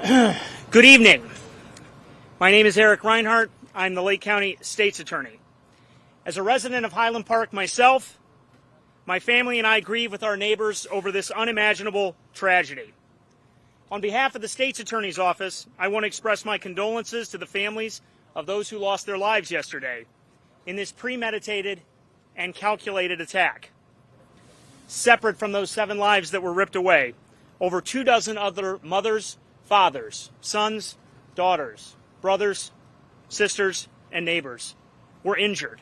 Good evening. My name is Eric Reinhardt. I'm the Lake County State's Attorney. As a resident of Highland Park myself, my family and I grieve with our neighbors over this unimaginable tragedy. On behalf of the State's Attorney's Office, I want to express my condolences to the families of those who lost their lives yesterday in this premeditated and calculated attack. Separate from those 7 lives that were ripped away, over 24 other mothers, fathers, sons, daughters, brothers, sisters, and neighbors were injured.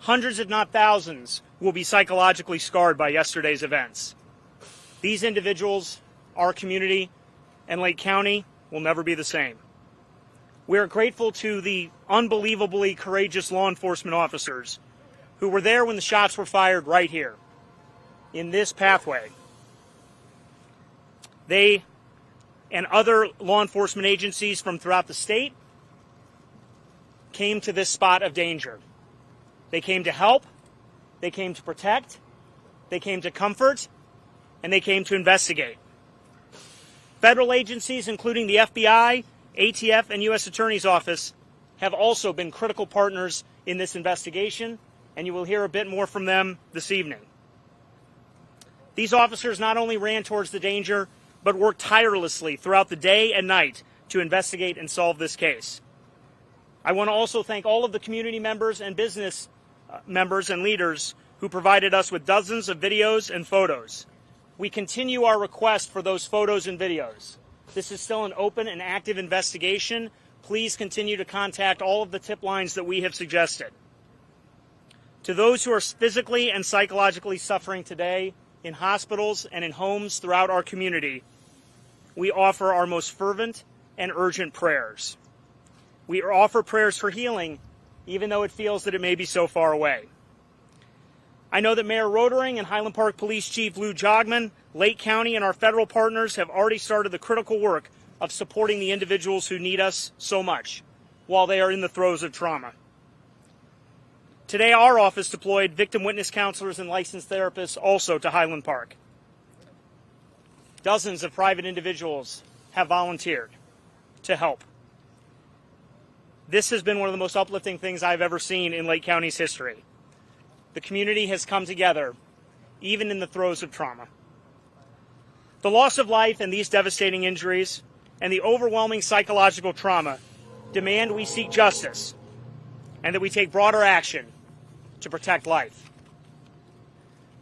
Hundreds, if not thousands, will be psychologically scarred by yesterday's events. These individuals, our community, and Lake County will never be the same. We are grateful to the unbelievably courageous law enforcement officers who were there when the shots were fired right here, in this pathway. They and other law enforcement agencies from throughout the state came to this spot of danger. They came to help, they came to protect, they came to comfort, and they came to investigate. Federal agencies, including the FBI, ATF, and U.S. Attorney's Office, have also been critical partners in this investigation, and you will hear a bit more from them this evening. These officers not only ran towards the danger, but worked tirelessly throughout the day and night to investigate and solve this case. I want to also thank all of the community members and business members and leaders who provided us with dozens of videos and photos. We continue our request for those photos and videos. This is still an open and active investigation. Please continue to contact all of the tip lines that we have suggested. To those who are physically and psychologically suffering today in hospitals and in homes throughout our community, we offer our most fervent and urgent prayers. We offer prayers for healing, even though it feels that it may be so far away. I know that Mayor Rodering and Highland Park Police Chief Lou Jogman, Lake County, and our federal partners have already started the critical work of supporting the individuals who need us so much while they are in the throes of trauma. Today, our office deployed victim witness counselors and licensed therapists also to Highland Park. Dozens of private individuals have volunteered to help. This has been one of the most uplifting things I've ever seen in Lake County's history. The community has come together, even in the throes of trauma. The loss of life and these devastating injuries and the overwhelming psychological trauma demand we seek justice and that we take broader action to protect life.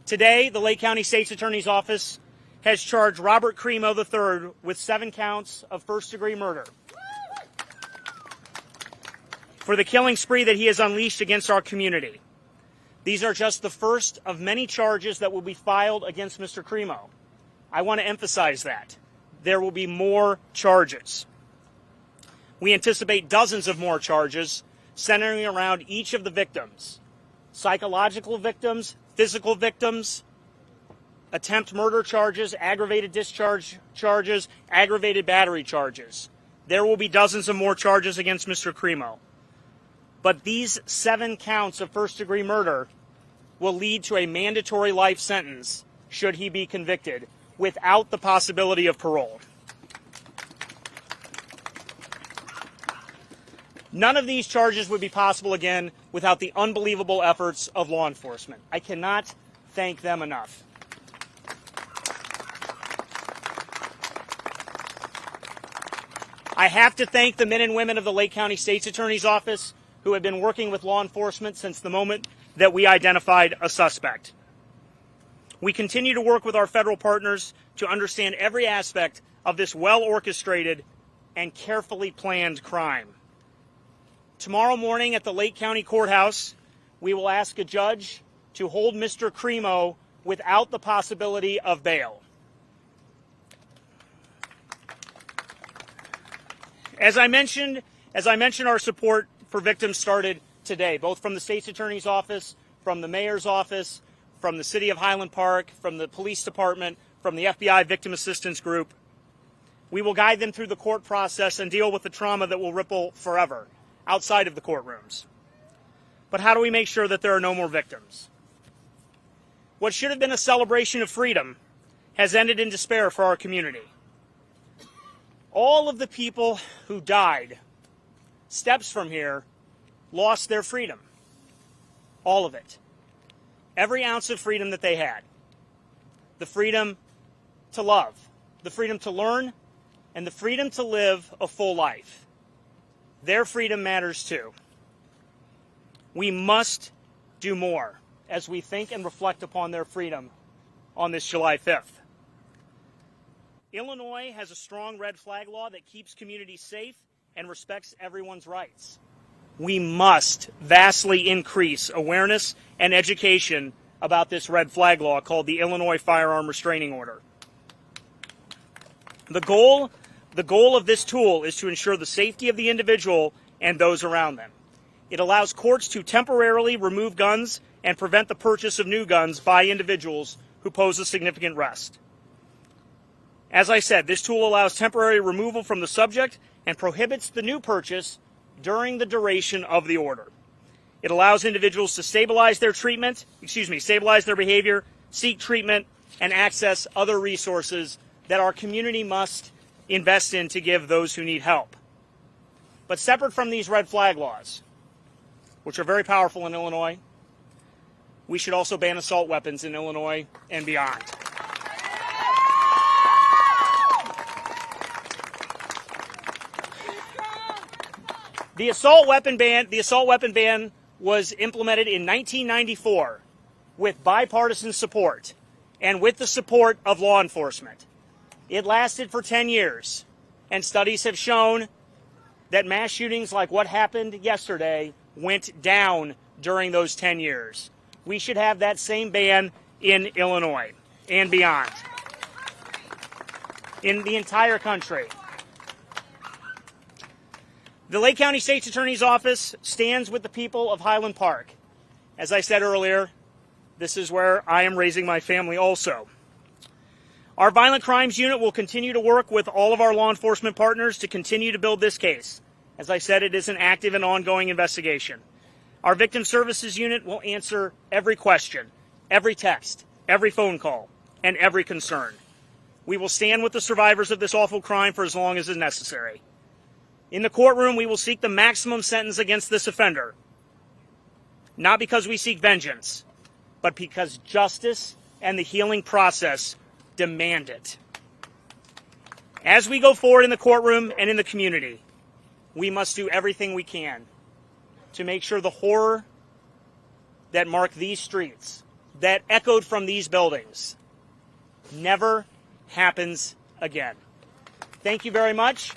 Today, the Lake County State's Attorney's Office has charged Robert Cremo III with 7 counts of first-degree murder for the killing spree that he has unleashed against our community. These are just the first of many charges that will be filed against Mr. Cremo. I want to emphasize that. There will be more charges. We anticipate dozens of more charges centering around each of the victims: psychological victims, physical victims, attempt murder charges, aggravated discharge charges, aggravated battery charges. There will be dozens of more charges against Mr. Cremo. But these 7 counts of first-degree murder will lead to a mandatory life sentence should he be convicted, without the possibility of parole. None of these charges would be possible, again, without the unbelievable efforts of law enforcement. I cannot thank them enough. I have to thank the men and women of the Lake County State's Attorney's Office who have been working with law enforcement since the moment that we identified a suspect. We continue to work with our federal partners to understand every aspect of this well-orchestrated and carefully planned crime. Tomorrow morning at the Lake County Courthouse, we will ask a judge to hold Mr. Cremo without the possibility of bail. As I mentioned, our support for victims started today, both from the State's Attorney's Office, from the Mayor's Office, from the City of Highland Park, from the Police Department, from the FBI Victim Assistance Group. We will guide them through the court process and deal with the trauma that will ripple forever outside of the courtrooms. But how do we make sure that there are no more victims? What should have been a celebration of freedom has ended in despair for our community. All of the people who died steps from here lost their freedom. All of it. Every ounce of freedom that they had. The freedom to love, the freedom to learn, and the freedom to live a full life. Their freedom matters too. We must do more as we think and reflect upon their freedom on this July 5th. Illinois has a strong red flag law that keeps communities safe and respects everyone's rights. We must vastly increase awareness and education about this red flag law called the Illinois Firearm Restraining Order. The goal of this tool is to ensure the safety of the individual and those around them. It allows courts to temporarily remove guns and prevent the purchase of new guns by individuals who pose a significant risk. As I said, this tool allows temporary removal from the subject and prohibits the new purchase during the duration of the order. It allows individuals to stabilize their behavior, seek treatment, and access other resources that our community must invest in to give those who need help. But separate from these red flag laws, which are very powerful in Illinois, we should also ban assault weapons in Illinois and beyond. The assault weapon ban was implemented in 1994 with bipartisan support and with the support of law enforcement. It lasted for 10 years, and studies have shown that mass shootings like what happened yesterday went down during those 10 years. We should have that same ban in Illinois and beyond, in the entire country. The Lake County State's Attorney's Office stands with the people of Highland Park. As I said earlier, this is where I am raising my family also. Our Violent Crimes Unit will continue to work with all of our law enforcement partners to continue to build this case. As I said, it is an active and ongoing investigation. Our Victim Services Unit will answer every question, every text, every phone call, and every concern. We will stand with the survivors of this awful crime for as long as is necessary. In the courtroom, we will seek the maximum sentence against this offender, not because we seek vengeance, but because justice and the healing process demand it. As we go forward in the courtroom and in the community, we must do everything we can to make sure the horror that marked these streets, that echoed from these buildings, never happens again. Thank you very much.